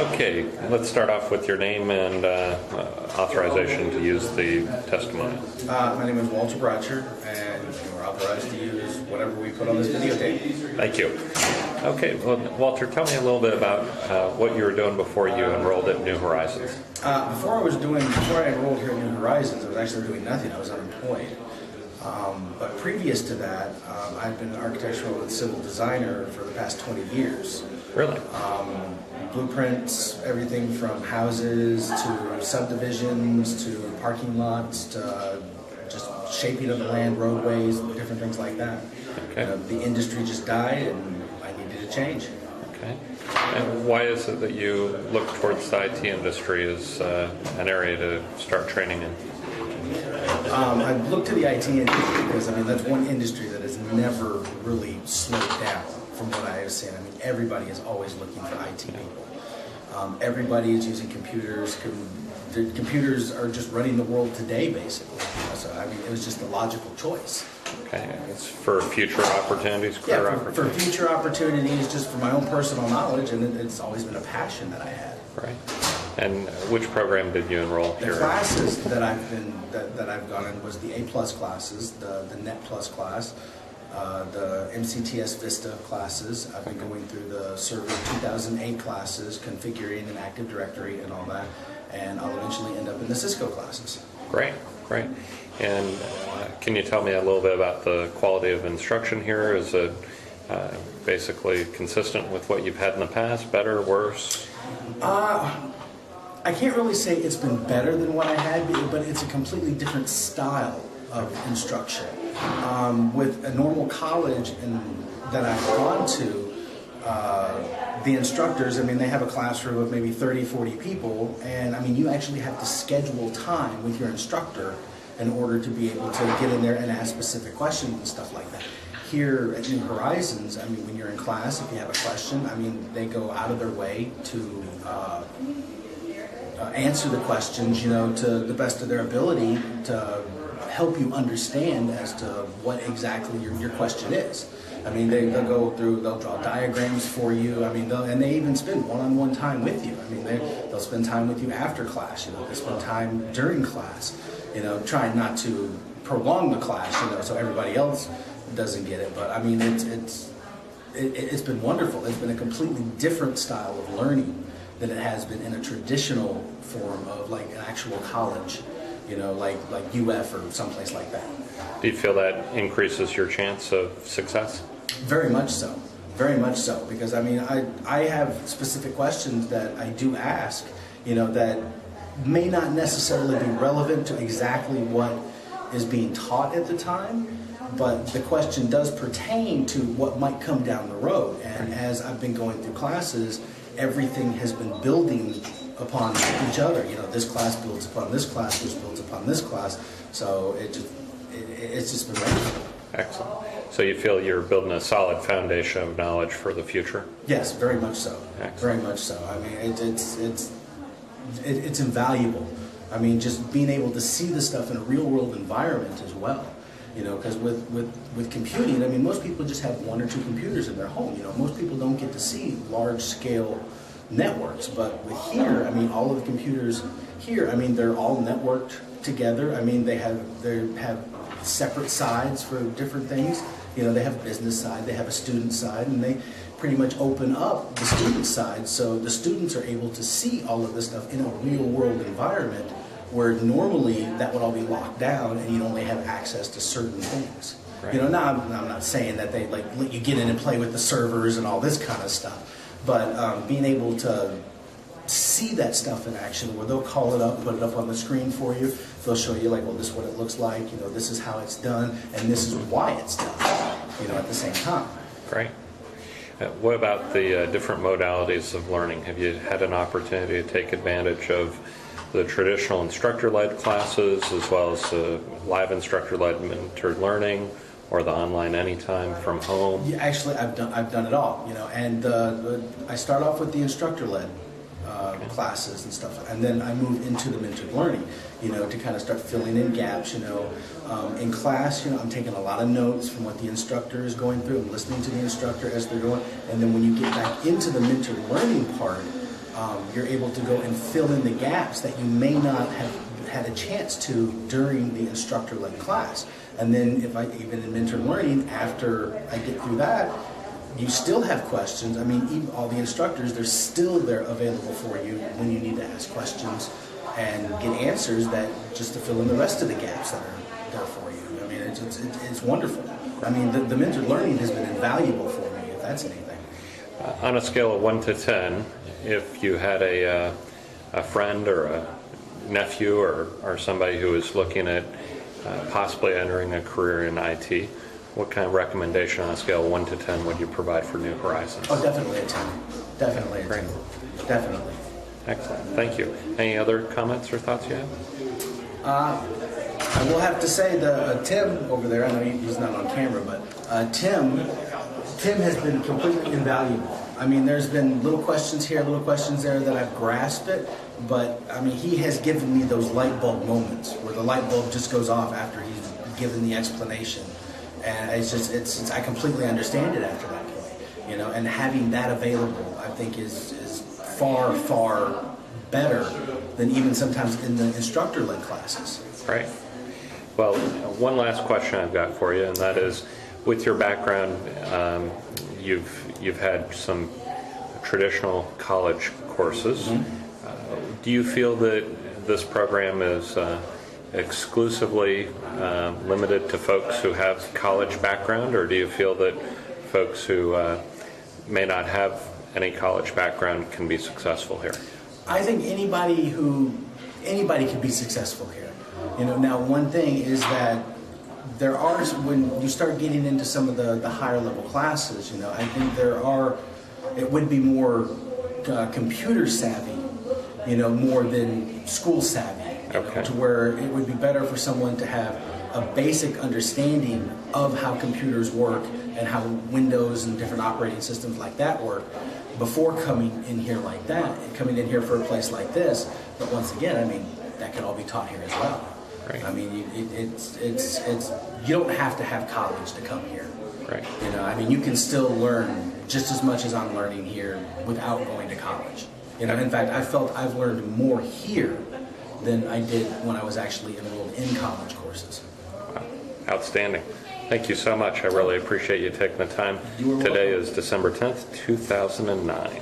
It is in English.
Okay, let's start off with your name and authorization to use the testimonial. My name is Walter Bratcher, and we're authorized to use whatever we put on this videotape. Thank you. Okay, well, Walter, tell me a little bit about what you were doing before you enrolled at New Horizons. Before I enrolled here at New Horizons, I was actually doing nothing. I was unemployed. But previous to that, I've been an architectural and civil designer for the past 20 years. Really? Blueprints, everything from houses to subdivisions to parking lots to just shaping of the land, roadways, different things like that. Okay. The industry just died and I needed a change. Okay. And why is it that you look towards the IT industry as an area to start training in? I look to the IT industry because, that's one industry that has never really slowed down from what I have seen. Everybody is always looking for IT people. Everybody is using computers. The computers are just running the world today, basically. So, it was just a logical choice. Okay. It's for future opportunities, career opportunities? For future opportunities, just for my own personal knowledge, and it's always been a passion that I had. Right. And which program did you enroll here? The classes that I've gone in was the A+ classes, the Net Plus class, the MCTS Vista classes. I've been going through the Server 2008 classes, configuring an Active Directory and all that, and I'll eventually end up in the Cisco classes. Great, great. And can you tell me a little bit about the quality of instruction here? Is it basically consistent with what you've had in the past, better, worse? I can't really say it's been better than what I had, but it's a completely different style of instruction. With a normal college that I've gone to, the instructors, they have a classroom of maybe 30, 40 people, and you actually have to schedule time with your instructor in order to be able to get in there and ask specific questions and stuff like that. Here at New Horizons, when you're in class, if you have a question, they go out of their way to answer the questions, to the best of their ability to help you understand as to what exactly your question is. They'll go through, they'll draw diagrams for you. And they even spend one-on-one time with you. They'll spend time with you after class. They spend time during class. Trying not to prolong the class, so everybody else doesn't get it. But it's been wonderful. It's been a completely different style of learning than it has been in a traditional form of like an actual college, like UF or someplace like that. Do you feel that increases your chance of success? Very much so. Very much so. Because I have specific questions that I do ask, that may not necessarily be relevant to exactly what is being taught at the time, but the question does pertain to what might come down the road. And as I've been going through classes, everything has been building upon each other. This class builds upon this class, which builds upon this class. So it's just been wonderful. Excellent. So you feel you're building a solid foundation of knowledge for the future? Yes, very much so. Excellent. Very much so. It's invaluable. Just being able to see the stuff in a real world environment as well. Because with computing, most people just have one or two computers in their home. Most people don't get to see large scale networks. But with here, all of the computers here, they're all networked together. They have separate sides for different things. They have a business side, they have a student side, and they pretty much open up the student side so the students are able to see all of this stuff in a real world environment where normally that would all be locked down and you'd only have access to certain things. Right. Now I'm not saying that they let you get in and play with the servers and all this kind of stuff, but being able to see that stuff in action where they'll call it up, put it up on the screen for you, they'll show you well, this is what it looks like, this is how it's done, and this is why it's done, at the same time. Great. What about the different modalities of learning? Have you had an opportunity to take advantage of the traditional instructor-led classes as well as live instructor-led mentored learning or the online anytime from home? Yeah, actually, I've done it all, and I start off with the instructor-led classes and stuff, and then I move into the mentored learning, to kind of start filling in gaps, in class, I'm taking a lot of notes from what the instructor is going through. I'm listening to the instructor as they're going, and then when you get back into the mentored learning part, You're able to go and fill in the gaps that you may not have had a chance to during the instructor-led class. And then even in mentor learning, after I get through that, you still have questions. I mean, even all the instructors, they're still there available for you when you need to ask questions and get answers that just to fill in the rest of the gaps that are there for you. I mean, it's wonderful. I mean, the mentor learning has been invaluable for me, if that's anything. On a scale of 1 to 10, if you had a friend or a nephew or somebody who is looking at possibly entering a career in IT, what kind of recommendation on a scale of 1 to 10 would you provide for New Horizons? Oh, definitely a 10. Definitely a 10. Definitely. Excellent. Thank you. Any other comments or thoughts you have? I will have to say Tim over there, I know he's not on camera, but Tim has been completely invaluable. I mean, there's been little questions here, little questions there that I've grasped it, but I mean, he has given me those light bulb moments where the light bulb just goes off after he's given the explanation. And it's I completely understand it after that point, you know, and having that available, I think is far, far better than even sometimes in the instructor-led classes. Right. Well, one last question I've got for you, and that is, with your background, you've had some traditional college courses. Do you feel that this program is exclusively limited to folks who have college background, or do you feel that folks who may not have any college background can be successful here? I think anybody can be successful here. You know, now one thing is that there are, when you start getting into some of the higher level classes, you know, I think it would be more computer savvy, you know, more than school savvy. Okay. To where it would be better for someone to have a basic understanding of how computers work and how Windows and different operating systems like that work before coming in here like that, and coming in here for a place like this. But once again, I mean, that can all be taught here as well. Right. I mean, it's you don't have to have college to come here. Right. You know, I mean, you can still learn just as much as I'm learning here without going to college. You know, in fact, I felt I've learned more here than I did when I was actually enrolled in college courses. Wow. Outstanding. Thank you so much. I really appreciate you taking the time. You are Today welcome. is December 10th, 2009.